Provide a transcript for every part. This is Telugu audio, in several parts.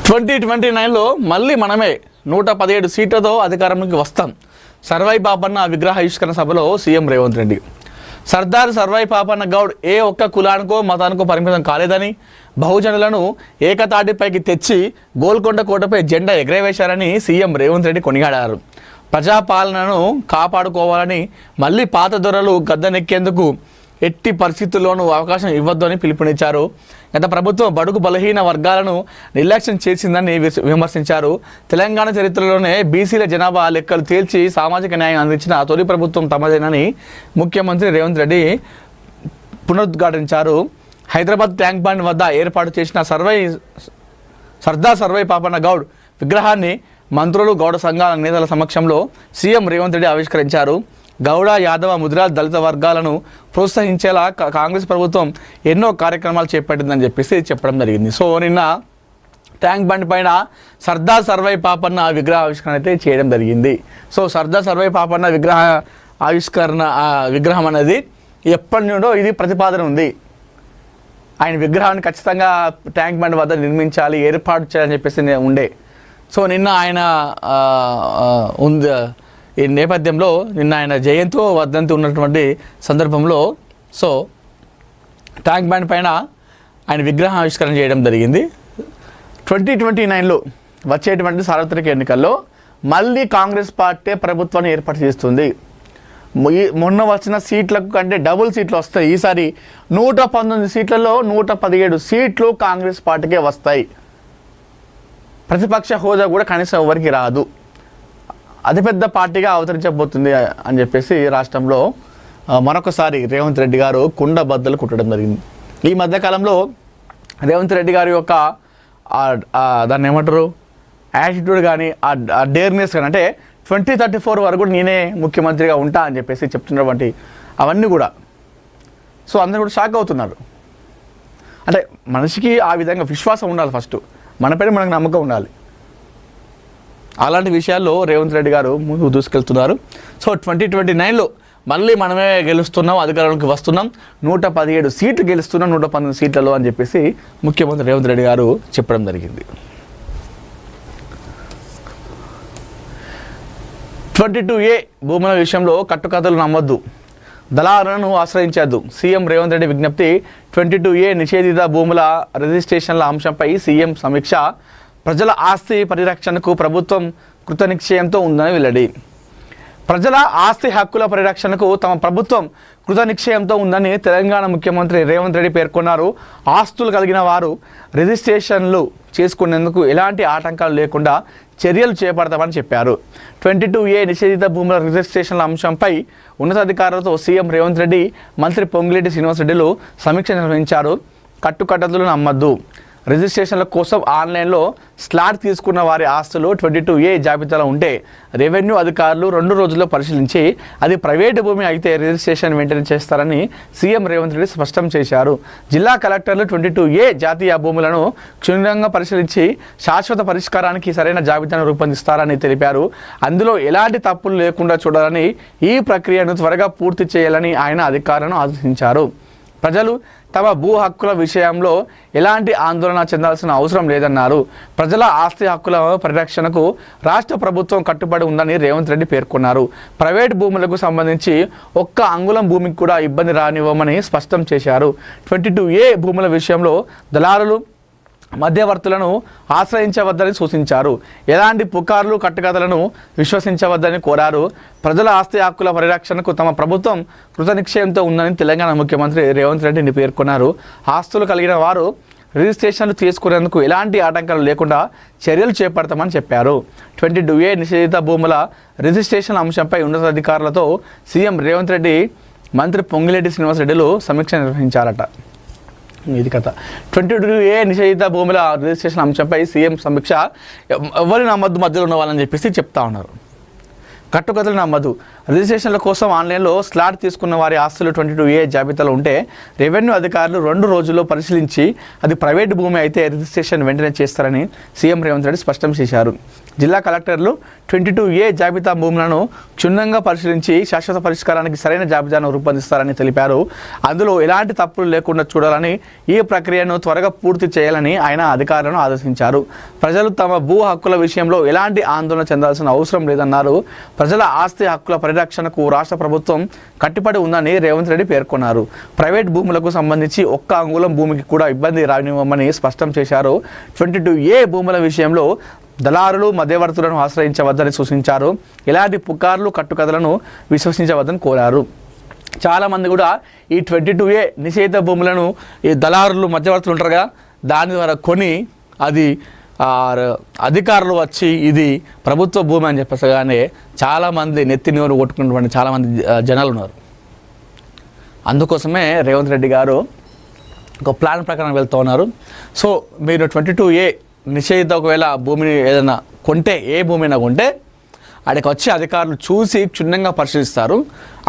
2029లో మళ్ళీ మనమే 117 సీట్లతో అధికారంలోకి వస్తాం. సర్వై పాపన్న విగ్రహ ఆవిష్కరణ సభలో సీఎం రేవంత్ రెడ్డి. సర్దార్ సర్వై పాపన్న గౌడ్ ఏ ఒక్క కులానికో మతానికో పరిమితం కాలేదని, బహుజనులను ఏకతాటిపైకి తెచ్చి గోల్కొండ కోటపై జెండా ఎగరవేశారని సీఎం రేవంత్ రెడ్డి కొనియాడారు. ప్రజాపాలనను కాపాడుకోవాలని, మళ్ళీ పాత దొరలు గద్దెనెక్కేందుకు ఎట్టి పరిస్థితుల్లోనూ అవకాశం ఇవ్వద్దు అని పిలుపునిచ్చారు. గత ప్రభుత్వం బడుగు బలహీన వర్గాలను నిర్లక్ష్యం చేసిందని విమర్శించారు. తెలంగాణ చరిత్రలోనే బీసీల జనాభా లెక్కలు తేల్చి సామాజిక న్యాయం అందించిన తొలి ప్రభుత్వం తమదేనని ముఖ్యమంత్రి రేవంత్ రెడ్డి పునరుద్ఘాటించారు. హైదరాబాద్ ట్యాంక్ బండ్ వద్ద ఏర్పాటు చేసిన సర్దార్ సర్వై పాపన్న గౌడ్ విగ్రహాన్ని మంత్రులు, గౌడ సంఘాల నేతల సమక్షంలో సీఎం రేవంత్ రెడ్డి ఆవిష్కరించారు. గౌడ, యాదవ, ముదిరాజ్, దళిత వర్గాలను ప్రోత్సహించేలా కాంగ్రెస్ ప్రభుత్వం ఎన్నో కార్యక్రమాలు చేపట్టిందని చెప్పడం జరిగింది. సో నిన్న ట్యాంక్ బండ్ పైన సర్దార్ సర్వై పాపన్న విగ్రహ ఆవిష్కరణ అయితే చేయడం జరిగింది. సో సర్దార్ సర్వై పాపన్న విగ్రహం అనేది ఎప్పటి నుండో ఇది ప్రతిపాదన ఉంది. ఆయన విగ్రహాన్ని ఖచ్చితంగా ట్యాంక్ బండ్ వద్ద నిర్మించాలి, ఏర్పాటు చేయాలని చెప్పేసి ఉండే. సో నిన్న ఆయన ఈ నేపథ్యంలో నిన్న ఆయన జయంతి వర్ధంతి ఉన్నటువంటి సందర్భంలో సో ట్యాంక్ బండ్ పైన ఆయన విగ్రహం ఆవిష్కరణ చేయడం జరిగింది. 2029లో వచ్చేటువంటి సార్వత్రిక ఎన్నికల్లో మళ్ళీ కాంగ్రెస్ పార్టీ ప్రభుత్వాన్ని ఏర్పాటు చేస్తుంది. మొన్న వచ్చిన సీట్లకు కంటే డబుల్ సీట్లు వస్తాయి. ఈసారి 119 సీట్లలో 117 సీట్లు కాంగ్రెస్ పార్టీకే వస్తాయి. ప్రతిపక్ష హోదా కూడా కనీసం ఎవరికి రాదు. అతిపెద్ద పార్టీగా అవతరించబోతుంది అని చెప్పేసి రాష్ట్రంలో మరొకసారి రేవంత్ రెడ్డి గారు కుండ బద్దలు కుట్టడం జరిగింది. ఈ మధ్యకాలంలో రేవంత్ రెడ్డి గారి యొక్క దాన్ని ఏమంటారు యాటిట్యూడ్ కానీ ఆ డేర్నెస్ కానీ, అంటే 2034 వరకు కూడా నేనే ముఖ్యమంత్రిగా ఉంటా అని చెప్పేసి చెప్తున్నటువంటి అవన్నీ కూడా సో అందరూ కూడా షాక్ అవుతున్నారు. అంటే మనిషికి ఆ విధంగా విశ్వాసం ఉండాలి. ఫస్ట్ మనపైన మనకు నమ్మకం ఉండాలి. అలాంటి విషయాల్లో రేవంత్ రెడ్డి గారు ముందుకు దూసుకెళ్తున్నారు. సో 2029లో మళ్ళీ మనమే గెలుస్తున్నాం, అధికారంలోకి వస్తున్నాం, 117 సీట్లు గెలుస్తున్నాం 119 సీట్లలో అని చెప్పేసి ముఖ్యమంత్రి రేవంత్ రెడ్డి గారు చెప్పడం జరిగింది. 22A భూముల విషయంలో కట్టుకథలు నమ్మొద్దు, దళారులను ఆశ్రయించద్దు. సీఎం రేవంత్ రెడ్డి విజ్ఞప్తి. 22A నిషేధిత భూముల రిజిస్ట్రేషన్ల అంశంపై సీఎం సమీక్ష. ప్రజల ఆస్తి పరిరక్షణకు ప్రభుత్వం కృతనిశ్చయంతో ఉందని వెల్లడి. ప్రజల ఆస్తి హక్కుల పరిరక్షణకు తమ ప్రభుత్వం కృతనిశ్చయంతో ఉందని తెలంగాణ ముఖ్యమంత్రి రేవంత్ రెడ్డి పేర్కొన్నారు. ఆస్తులు కలిగిన వారు రిజిస్ట్రేషన్లు చేసుకునేందుకు ఎలాంటి ఆటంకాలు లేకుండా చర్యలు చేపడతామని చెప్పారు. 22A నిషేధిత భూముల రిజిస్ట్రేషన్ల అంశంపై ఉన్నతాధికారులతో సీఎం రేవంత్ రెడ్డి, మంత్రి పొంగులేటి శ్రీనివాసరెడ్డిలు సమీక్ష నిర్వహించారు. కట్టుకట్టలు నమ్మద్దు, రిజిస్ట్రేషన్ల కోసం ఆన్లైన్లో స్లాట్ తీసుకున్న వారి ఆస్తులు 22A జాబితాలో ఉంటే రెవెన్యూ అధికారులు 2 రోజుల్లో పరిశీలించి అది ప్రైవేటు భూమి అయితే రిజిస్ట్రేషన్ వెంటనే చేస్తారని సీఎం రేవంత్ రెడ్డి స్పష్టం చేశారు. జిల్లా కలెక్టర్లు 22A జాతీయ భూములను క్షుణ్ణంగా పరిశీలించి శాశ్వత పరిష్కారానికి సరైన జాబితాను రూపొందిస్తారని తెలిపారు. అందులో ఎలాంటి తప్పులు లేకుండా చూడాలని, ఈ ప్రక్రియను త్వరగా పూర్తి చేయాలని ఆయన అధికారులను ఆదేశించారు. ప్రజలు తమ భూ హక్కుల విషయంలో ఎలాంటి ఆందోళన చెందాల్సిన అవసరం లేదన్నారు. ప్రజల ఆస్తి హక్కుల పరిరక్షణకు రాష్ట్ర ప్రభుత్వం కట్టుబడి ఉందని రేవంత్ రెడ్డి పేర్కొన్నారు. ప్రైవేట్ భూములకు సంబంధించి ఒక్క అంగుళం భూమికి కూడా ఇబ్బంది రానివ్వమని స్పష్టం చేశారు. 22A భూముల విషయంలో దళారులు, మధ్యవర్తులను ఆశ్రయించవద్దని సూచించారు. ఎలాంటి పుకార్లు, కట్టుకథలను విశ్వసించవద్దని కోరారు. ప్రజల ఆస్తి హక్కుల పరిరక్షణకు తమ ప్రభుత్వం కృతనిశ్చయంతో ఉందని తెలంగాణ ముఖ్యమంత్రి రేవంత్ రెడ్డిని పేర్కొన్నారు. ఆస్తులు కలిగిన వారు రిజిస్ట్రేషన్లు తీసుకునేందుకు ఎలాంటి ఆటంకాలు లేకుండా చర్యలు చేపడతామని చెప్పారు. 22A నిషేధిత భూముల రిజిస్ట్రేషన్ అంశంపై ఉన్నతాధికారులతో సీఎం రేవంత్ రెడ్డి, మంత్రి పొంగులేటి శ్రీనివాసరెడ్డిలు సమీక్ష నిర్వహించారట. ఇది కథ. 22A నిషేధిత భూముల రిజిస్ట్రేషన్ అంశంపై సీఎం సమీక్ష. ఎవరి నమ్మద్దు మధ్యలో ఉన్న వాళ్ళని చెప్పేసి చెప్తా ఉన్నారు. కట్టుకథలు నమ్మద్దు. రిజిస్ట్రేషన్ల కోసం ఆన్లైన్లో స్లాట్ తీసుకున్న వారి ఆస్తులు 22A జాబితాలో ఉంటే రెవెన్యూ అధికారులు 2 రోజుల్లో పరిశీలించి అది ప్రైవేటు భూమి అయితే రిజిస్ట్రేషన్ వెంటనే చేస్తారని సీఎం రేవంత్ రెడ్డి స్పష్టం చేశారు. జిల్లా కలెక్టర్లు 22A జాబితా భూములను క్షుణ్ణంగా పరిశీలించి శాశ్వత పరిష్కారానికి సరైన జాబితాను రూపొందిస్తారని తెలిపారు. అందులో ఎలాంటి తప్పులు లేకుండా చూడాలని, ఈ ప్రక్రియను త్వరగా పూర్తి చేయాలని ఆయన అధికారులను ఆదేశించారు. ప్రజలు తమ భూ హక్కుల విషయంలో ఎలాంటి ఆందోళన చెందాల్సిన అవసరం లేదన్నారు. ప్రజల ఆస్తి హక్కుల పరిరక్షణకు రాష్ట్ర ప్రభుత్వం కట్టుబడి ఉందని రేవంత్ రెడ్డి పేర్కొన్నారు. ప్రైవేట్ భూములకు సంబంధించి ఒక్క అంగుళం భూమికి కూడా ఇబ్బంది రానివ్వమని స్పష్టం చేశారు. 22A భూముల విషయంలో దళారులు మధ్యవర్తులను ఆశ్రయించవద్దని సూచించారు. ఎలాంటి పుకార్లు కట్టుకథలను విశ్వసించవద్దని కోరారు. చాలామంది కూడా ఈ 22A నిషేధ భూములను ఈ దళారులు మధ్యవర్తులు ఉంటారుగా, దాని ద్వారా కొని అది అధికారులు వచ్చి ఇది ప్రభుత్వ భూమి అని చెప్పేసగానే చాలామంది నెత్తి నీరు కొట్టుకున్నటువంటి చాలామంది జనాలు ఉన్నారు. అందుకోసమే రేవంత్ రెడ్డి గారు ఒక ప్లాన్ ప్రకారం వెళ్తూ ఉన్నారు. సో మీరు 22A నిషేధిత ఒకవేళ భూమిని ఏదైనా కొంటే, ఏ భూమి అయినా కొంటే అక్కడికి వచ్చి అధికారులు చూసి క్షుణ్ణంగా పరిశీలిస్తారు.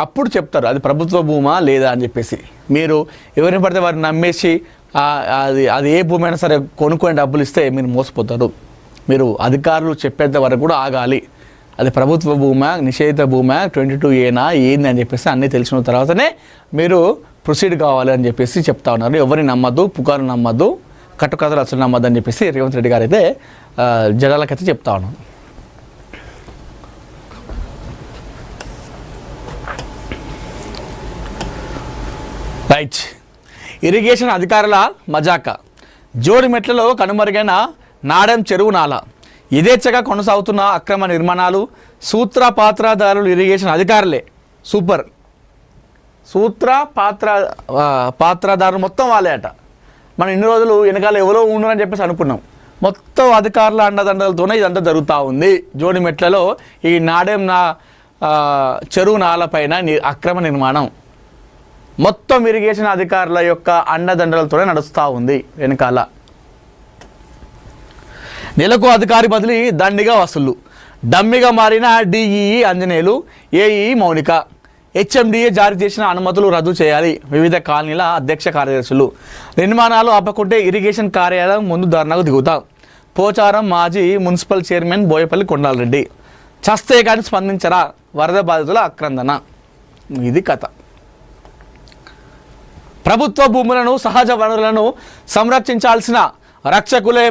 అప్పుడు చెప్తారు అది ప్రభుత్వ భూమా లేదా అని చెప్పేసి. మీరు ఎవరిని పడితే వారిని నమ్మేసి అది ఏ భూమి అయినా సరే కొనుక్కొని డబ్బులు ఇస్తే మీరు మోసపోతారు. మీరు అధికారులు చెప్పేంత వరకు కూడా ఆగాలి. అది ప్రభుత్వ భూమా, నిషేధిత భూమా, 22Aనా ఏంది అని చెప్పేసి అన్నీ తెలిసిన తర్వాతనే మీరు ప్రొసీడ్ కావాలి అని చెప్పేసి చెప్తా ఉన్నారు. ఎవరిని నమ్మద్దు, పుకారు నమ్మద్దు, కట్టుకథలు అసలు నమ్మద్దు అని చెప్పేసి రేవంత్ రెడ్డి గారు అయితే జనాలకైతే చెప్తా ఉన్నారు. రైట్. ఇరిగేషన్ అధికారుల మజాక. జోడిమెట్లలో కనుమరుగైన నాడెం చెరువు నాల. యథేచ్ఛగా కొనసాగుతున్న అక్రమ నిర్మాణాలు. పాత్రదారులు ఇరిగేషన్ అధికారులే. సూపర్. పాత్రదారులు మొత్తం వాళ్ళే అట. మనం ఇన్ని రోజులు వెనకాల ఎవరో ఉండరని చెప్పేసి అనుకున్నాం. మొత్తం అధికారుల అండదండలతోనే ఇదంతా జరుగుతూ ఉంది. జోడిమెట్లలో ఈ నాడెం చెరువు నాలపైన అక్రమ నిర్మాణం మొత్తం ఇరిగేషన్ అధికారుల యొక్క అండదండలతోనే నడుస్తూ ఉంది వెనకాల. నెలకు అధికారి బదిలీ, దండిగా వసూళ్లు. డమ్మిగా మారిన DEE Anjaneyulu, AE Mounika. HMDA జారీ చేసిన అనుమతులు రద్దు చేయాలి. వివిధ కాలనీల అధ్యక్ష కార్యదర్శులు. నిర్మాణాలు ఆపకుంటే ఇరిగేషన్ కార్యాలయం ముందు ధర్నాకు దిగుతాం. పోచారం మాజీ మున్సిపల్ చైర్మన్ బోయపల్లి కొండాలరెడ్డి. చస్తే కానీ స్పందించరా వరద బాధితుల ఆక్రందన. ఇది కథ. ప్రభుత్వ భూములను, సహజ వనరులను సంరక్షించాల్సిన రక్షకులే